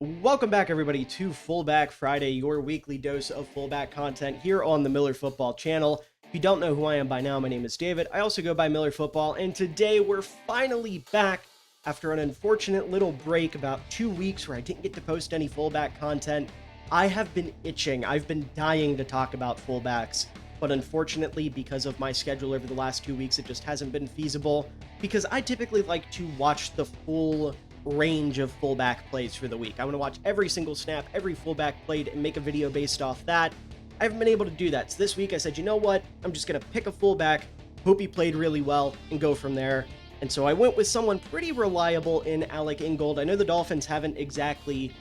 Welcome back, everybody, to Fullback Friday, your weekly dose of fullback content here on the Miller Football channel. If you don't know who I am by now, my name is David. I also go by Miller Football, and today we're finally back after an unfortunate little break, about 2 weeks where I didn't get to post any fullback content. I have been itching. I've been dying to talk about fullbacks, but unfortunately, because of my schedule over the last 2 weeks, it just hasn't been feasible, because I typically like to watch the full range of fullback plays for the week. I want to watch every single snap, every fullback played, and make a video based off that. I haven't been able to do that. So this week I said, you know what? I'm just going to pick a fullback, hope he played really well, and go from there. And so I went with someone pretty reliable in Alec Ingold. I know the Dolphins haven't exactly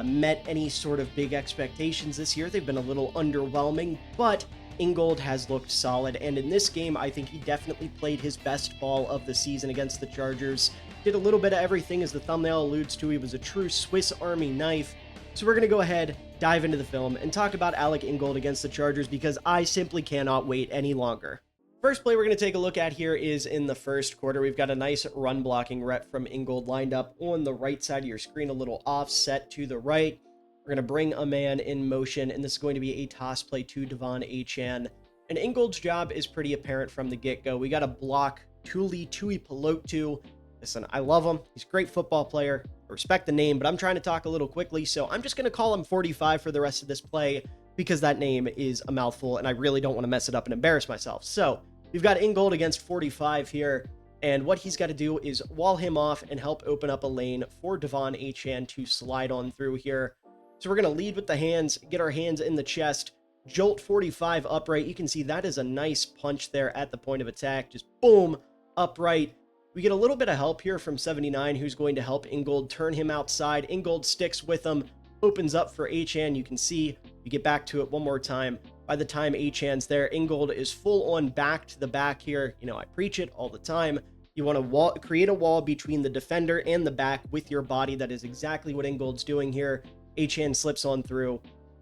met any sort of big expectations this year. They've been a little underwhelming, but Ingold has looked solid. And in this game, I think he definitely played his best ball of the season against the Chargers. Did a little bit of everything, as the thumbnail alludes to. He was a true Swiss Army knife. So we're going to go ahead, dive into the film, and talk about Alec Ingold against the Chargers, because I simply cannot wait any longer. First play we're going to take a look at here is in the first quarter. We've got a nice run blocking rep from Ingold lined up on the right side of your screen, a little offset to the right. We're going to bring a man in motion, and this is going to be a toss play to Devon Achane. And Ingold's job is pretty apparent from the get-go. We got to block Tuli Tuipulotu. Listen, I love him. He's a great football player. I respect the name, but I'm trying to talk a little quickly, so I'm just going to call him 45 for the rest of this play, because that name is a mouthful, and I really don't want to mess it up and embarrass myself. So we've got Ingold against 45 here, and what he's got to do is wall him off and help open up a lane for Devon Achane to slide on through here. So we're going to lead with the hands, get our hands in the chest, jolt 45 upright. You can see that is a nice punch there at the point of attack. Just boom, upright. We get a little bit of help here from 79, who's going to help Ingold turn him outside. Ingold sticks with him, opens up for Achane. You can see, we get back to it one more time. By the time Achane's there, Ingold is full on back to the back here. You know, I preach it all the time. You want to create a wall between the defender and the back with your body. That is exactly what Ingold's doing here. Achane slips on through,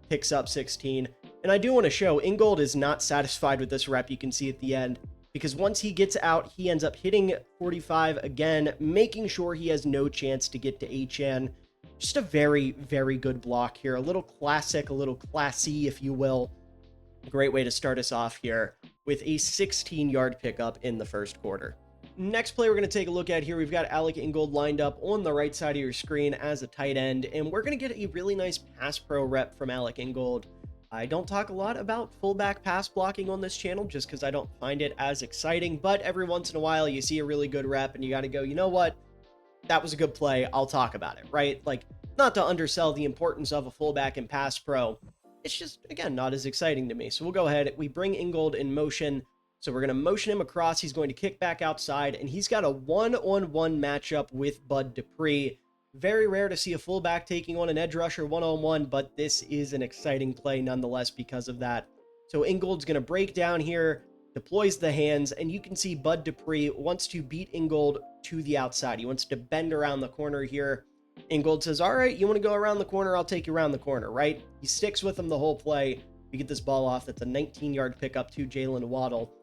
picks up 16. And I do want to show, Ingold is not satisfied with this rep. You can see at the end, because once he gets out, he ends up hitting 45 again, making sure he has no chance to get to Achane. Just a very, very good block here. A little classic, a little classy, if you will. Great way to start us off here with a 16-yard pickup in the first quarter. Next play we're going to take a look at here, we've got Alec Ingold lined up on the right side of your screen as a tight end, and we're going to get a really nice pass pro rep from Alec Ingold. I don't talk a lot about fullback pass blocking on this channel just because I don't find it as exciting, but every once in a while you see a really good rep and you got to go, you know what? That was a good play. I'll talk about it, right? Like, not to undersell the importance of a fullback and pass pro. It's just, again, not as exciting to me. So we'll go ahead. We bring Ingold in motion. So we're going to motion him across. He's going to kick back outside, and he's got a one-on-one matchup with Bud Dupree. Very rare to see a fullback taking on an edge rusher one-on-one, but this is an exciting play nonetheless because of that. So Ingold's going to break down here, deploys the hands, and you can see Bud Dupree wants to beat Ingold to the outside. He wants to bend around the corner here. Ingold says, all right, you want to go around the corner? I'll take you around the corner, right? He sticks with him the whole play. We get this ball off. That's a 19-yard pickup to Jalen Waddle.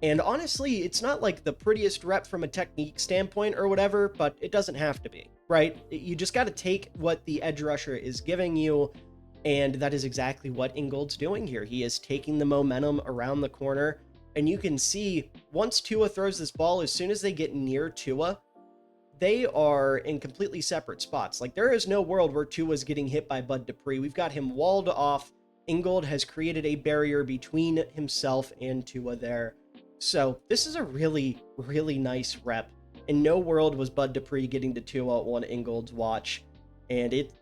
And honestly, it's not like the prettiest rep from a technique standpoint or whatever, but it doesn't have to be, right? You just got to take what the edge rusher is giving you, and that is exactly what Ingold's doing here. He is taking the momentum around the corner, and you can see once Tua throws this ball, as soon as they get near Tua, they are in completely separate spots. Like, there is no world where Tua's getting hit by Bud Dupree. We've got him walled off. Ingold has created a barrier between himself and Tua there. So this is a really, really nice rep. In no world was Bud Dupree getting to Tua on Ingold's watch. And it,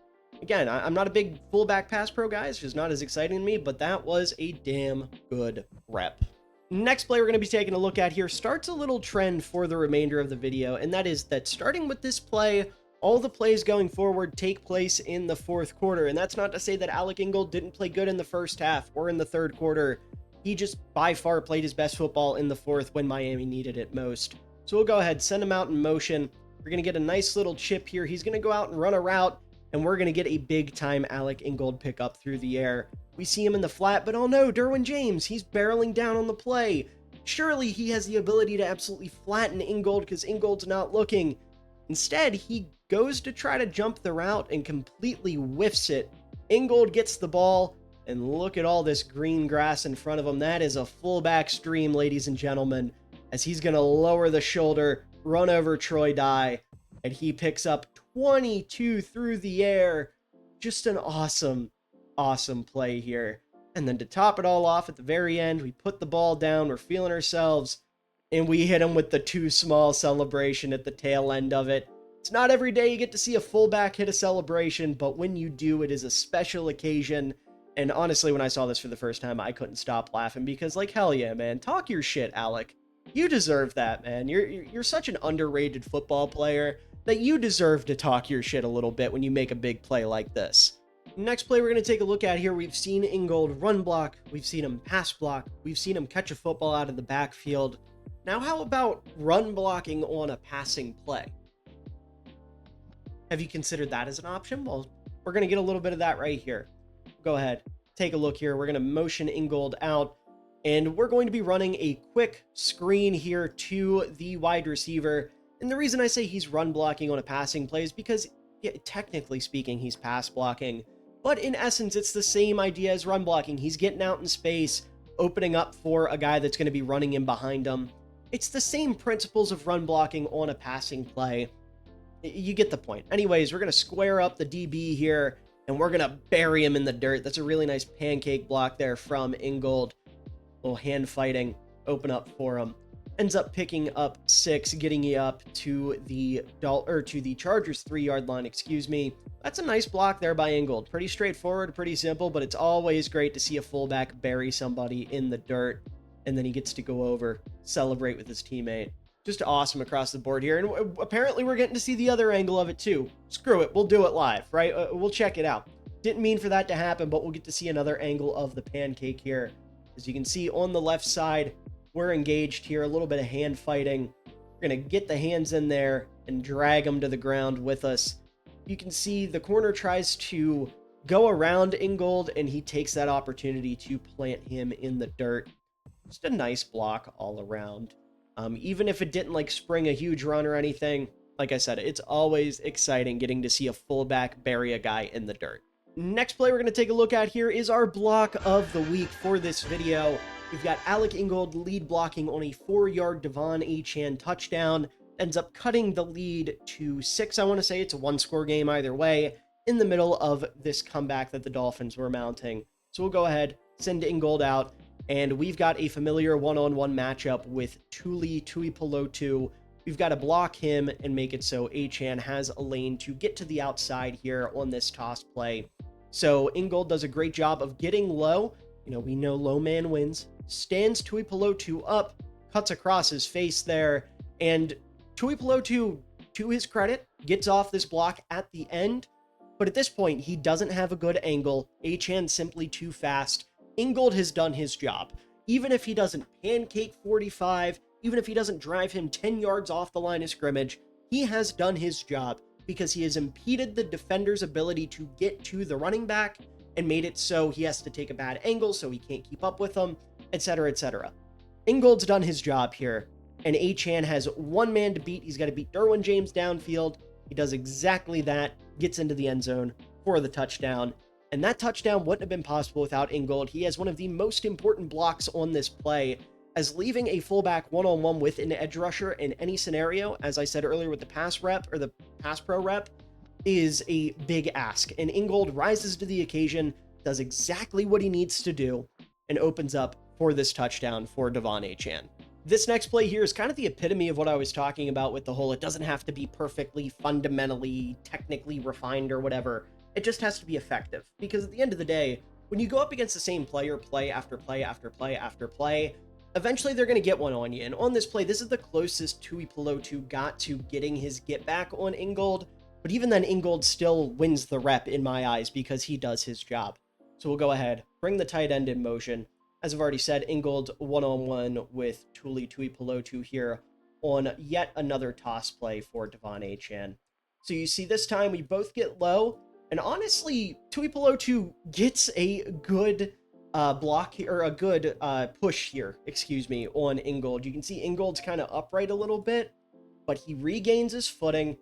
again, I'm not a big fullback pass pro guy. It's just not as exciting to me, but that was a damn good rep. Next play we're going to be taking a look at here starts a little trend for the remainder of the video, and that is that starting with this play, all the plays going forward take place in the fourth quarter. And that's not to say that Alec Ingold didn't play good in the first half or in the third quarter. He just by far played his best football in the fourth when Miami needed it most. So we'll go ahead, send him out in motion. We're going to get a nice little chip here. He's going to go out and run a route, and we're going to get a big-time Alec Ingold pickup through the air. We see him in the flat, but oh no, Derwin James, he's barreling down on the play. Surely he has the ability to absolutely flatten Ingold because Ingold's not looking. Instead, he goes to try to jump the route and completely whiffs it. Ingold gets the ball, and look at all this green grass in front of him. That is a fullback's dream, ladies and gentlemen, as he's going to lower the shoulder, run over Troy Dye, and he picks up 22 through the air. Just an awesome, awesome play here. And then to top it all off at the very end, we put the ball down, we're feeling ourselves, and we hit him with the too small celebration at the tail end of it. It's not every day you get to see a fullback hit a celebration, but when you do, it is a special occasion. And honestly, when I saw this for the first time, I couldn't stop laughing because, like, hell yeah, man. Talk your shit, Alec. You deserve that, man. You're such an underrated football player that you deserve to talk your shit a little bit when you make a big play like this. Next play we're going to take a look at here, we've seen Ingold run block, we've seen him pass block, we've seen him catch a football out of the backfield. Now, how about run blocking on a passing play? Have you considered that as an option? Well, we're going to get a little bit of that right here. Go ahead, take a look here. We're going to motion Ingold out, and we're going to be running a quick screen here to the wide receiver. And the reason I say he's run blocking on a passing play is because, yeah, technically speaking, he's pass blocking. But in essence, it's the same idea as run blocking. He's getting out in space, opening up for a guy that's going to be running in behind him. It's the same principles of run blocking on a passing play. You get the point. Anyways, we're going to square up the DB here, and we're going to bury him in the dirt. That's a really nice pancake block there from Ingold. Little hand fighting, open up for him. Ends up picking up 6, getting you up to the Chargers 3-yard line, excuse me. That's a nice block there by Ingold. Pretty straightforward, pretty simple, but it's always great to see a fullback bury somebody in the dirt, and then he gets to go over, celebrate with his teammate. Just awesome across the board here, and apparently we're getting to see the other angle of it too. Screw it, we'll do it live, right? We'll check it out. Didn't mean for that to happen, but we'll get to see another angle of the pancake here. As you can see on the left side, we're engaged here, a little bit of hand fighting. We're going to get the hands in there and drag them to the ground with us. You can see the corner tries to go around Ingold, and he takes that opportunity to plant him in the dirt. Just a nice block all around. Even if it didn't like spring a huge run or anything, like I said, it's always exciting getting to see a fullback bury a guy in the dirt. Next play we're going to take a look at here is our block of the week for this video. We've got Alec Ingold lead blocking on a 4-yard Devon Achane touchdown. Ends up cutting the lead to 6, I want to say. It's a 1-score game either way, in the middle of this comeback that the Dolphins were mounting. So we'll go ahead, send Ingold out, and we've got a familiar one-on-one matchup with Tuipulotu. We've got to block him and make it so Achane has a lane to get to the outside here on this toss play. So Ingold does a great job of getting low. You know, we know low man wins. Stands Tuipulotu up, cuts across his face there, and Tuipulotu, to his credit, gets off this block at the end. But at this point, he doesn't have a good angle. Achane simply too fast. Ingold has done his job. Even if he doesn't pancake 45, even if he doesn't drive him 10 yards off the line of scrimmage, he has done his job because he has impeded the defender's ability to get to the running back and made it so he has to take a bad angle so he can't keep up with them, etc., etc. Ingold's done his job here, and Achane has one man to beat. He's got to beat Derwin James downfield. He does exactly that, gets into the end zone for the touchdown. And that touchdown wouldn't have been possible without Ingold. He has one of the most important blocks on this play, as leaving a fullback one-on-one with an edge rusher in any scenario, as I said earlier with the pass rep or the pass pro rep, is a big ask. And Ingold rises to the occasion, does exactly what he needs to do, and opens up for this touchdown for Devon Achane. This next play here is kind of the epitome of what I was talking about with the whole, it doesn't have to be perfectly, fundamentally, technically refined or whatever. It just has to be effective. Because at the end of the day, when you go up against the same player, play after play after play after play, eventually they're going to get one on you. And on this play, this is the closest Tuipulotu got to getting his get back on Ingold. But even then, Ingold still wins the rep in my eyes because he does his job. So we'll go ahead, bring the tight end in motion. As I've already said, Ingold one-on-one with Tuipulotu here on yet another toss play for Devon Achane. So you see this time we both get low. And honestly, Tuipulotu gets a good block here, or a good push here, excuse me, on Ingold. You can see Ingold's kind of upright a little bit, but he regains his footing,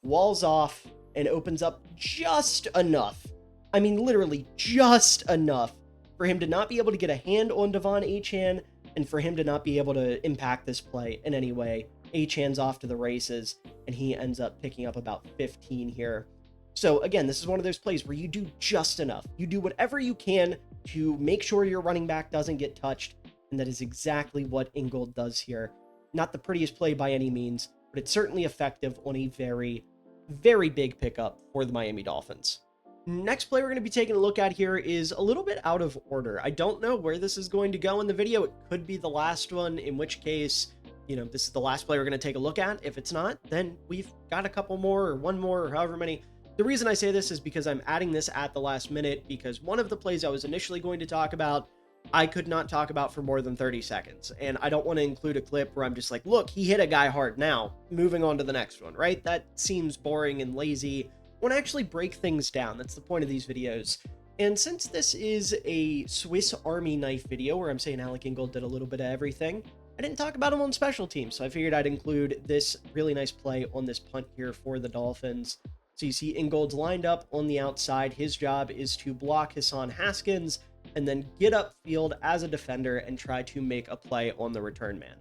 walls off, and opens up just enough. I mean, literally just enough for him to not be able to get a hand on Devon Achane and for him to not be able to impact this play in any way. Achane's off to the races, and he ends up picking up about 15 here. So again, this is one of those plays where you do just enough. You do whatever you can to make sure your running back doesn't get touched, and that is exactly what Ingold does here. Not the prettiest play by any means, but it's certainly effective on a very, very big pickup for the Miami Dolphins. Next play we're going to be taking a look at here is a little bit out of order. I don't know where this is going to go in the video. It could be the last one, in which case, this is the last play we're going to take a look at. If it's not, then we've got a couple more or one more or however many. The reason I say this is because I'm adding this at the last minute, because one of the plays I was initially going to talk about, I could not talk about for more than 30 seconds. And I don't want to include a clip where I'm just like, look, he hit a guy hard now, moving on to the next one, right? That seems boring and lazy. I want to actually break things down. That's the point of these videos. And since this is a Swiss Army knife video where I'm saying Alec Ingold did a little bit of everything, I didn't talk about him on special teams. So I figured I'd include this really nice play on this punt here for the Dolphins. So you see Ingold's lined up on the outside. His job is to block Hassan Haskins and then get upfield as a defender and try to make a play on the return man.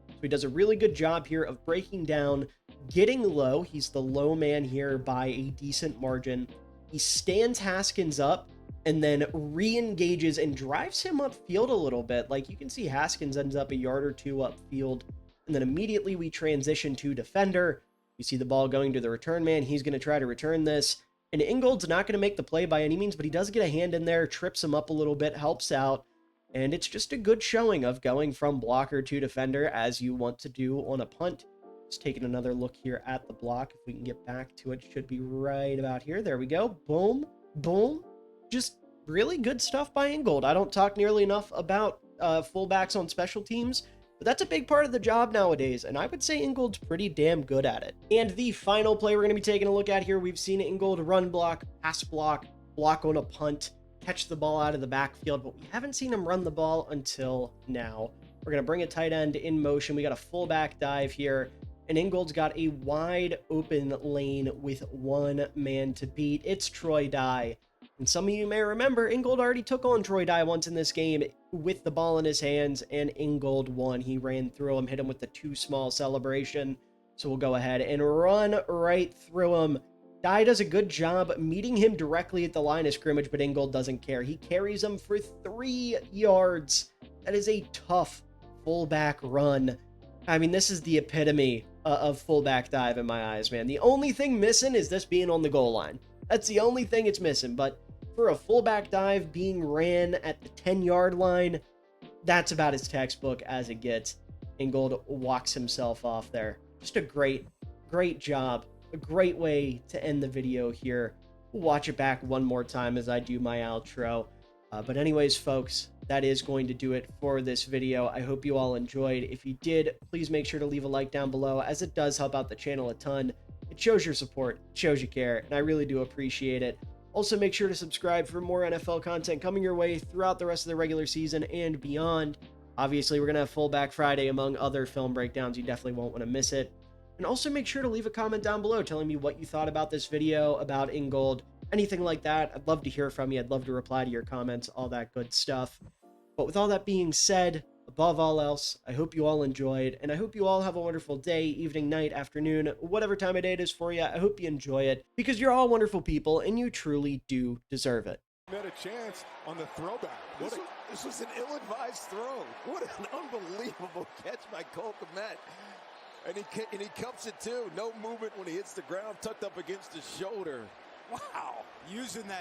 So he does a really good job here of breaking down, getting low. He's the low man here by a decent margin. He stands Haskins up and then re-engages and drives him upfield a little bit. Like you can see Haskins ends up a yard or two upfield. And then immediately we transition to defender. You see the ball going to the return man. He's going to try to return this. And Ingold's not going to make the play by any means, but he does get a hand in there, trips him up a little bit, helps out. And it's just a good showing of going from blocker to defender as you want to do on a punt. Just taking another look here at the block. If we can get back to it, should be right about here. There we go. Boom. Boom. Just really good stuff by Ingold. I don't talk nearly enough about fullbacks on special teams, but that's a big part of the job nowadays, and I would say Ingold's pretty damn good at it. And the final play we're going to be taking a look at here, we've seen Ingold run block, pass block, block on a punt, catch the ball out of the backfield, but we haven't seen him run the ball until now. We're going to bring a tight end in motion. We got a fullback dive here, and Ingold's got a wide open lane with one man to beat. It's Troy Dye. And some of you may remember, Ingold already took on Troy Dye once in this game with the ball in his hands, and Ingold won. He ran through him, hit him with the too small celebration. So we'll go ahead and run right through him. Dye does a good job meeting him directly at the line of scrimmage, but Ingold doesn't care. He carries him for 3 yards. That is a tough fullback run. I mean, this is the epitome of fullback dive in my eyes, man. The only thing missing is this being on the goal line. That's the only thing it's missing, but for a fullback dive being ran at the 10-yard line, that's about as textbook as it gets. Ingold walks himself off there. Just a great job. A great way to end the video here. We'll watch it back one more time as I do my outro. But anyways, folks, that is going to do it for this video. I hope you all enjoyed. If you did, please make sure to leave a like down below, as it does help out the channel a ton. It shows your support, it shows you care, and I really do appreciate it. Also, make sure to subscribe for more NFL content coming your way throughout the rest of the regular season and beyond. Obviously, we're going to have Fullback Friday among other film breakdowns. You definitely won't want to miss it. And also make sure to leave a comment down below telling me what you thought about this video, about Ingold, anything like that. I'd love to hear from you. I'd love to reply to your comments, all that good stuff. But with all that being said, above all else, I hope you all enjoyed, and I hope you all have a wonderful day, evening, night, afternoon, whatever time of day it is for you. I hope you enjoy it, because you're all wonderful people, and you truly do deserve it. Had a chance on the throwback. This was an ill-advised throw. What an unbelievable catch by Cole Kmet. And he cups it too. No movement when he hits the ground, tucked up against his shoulder. Wow. Using that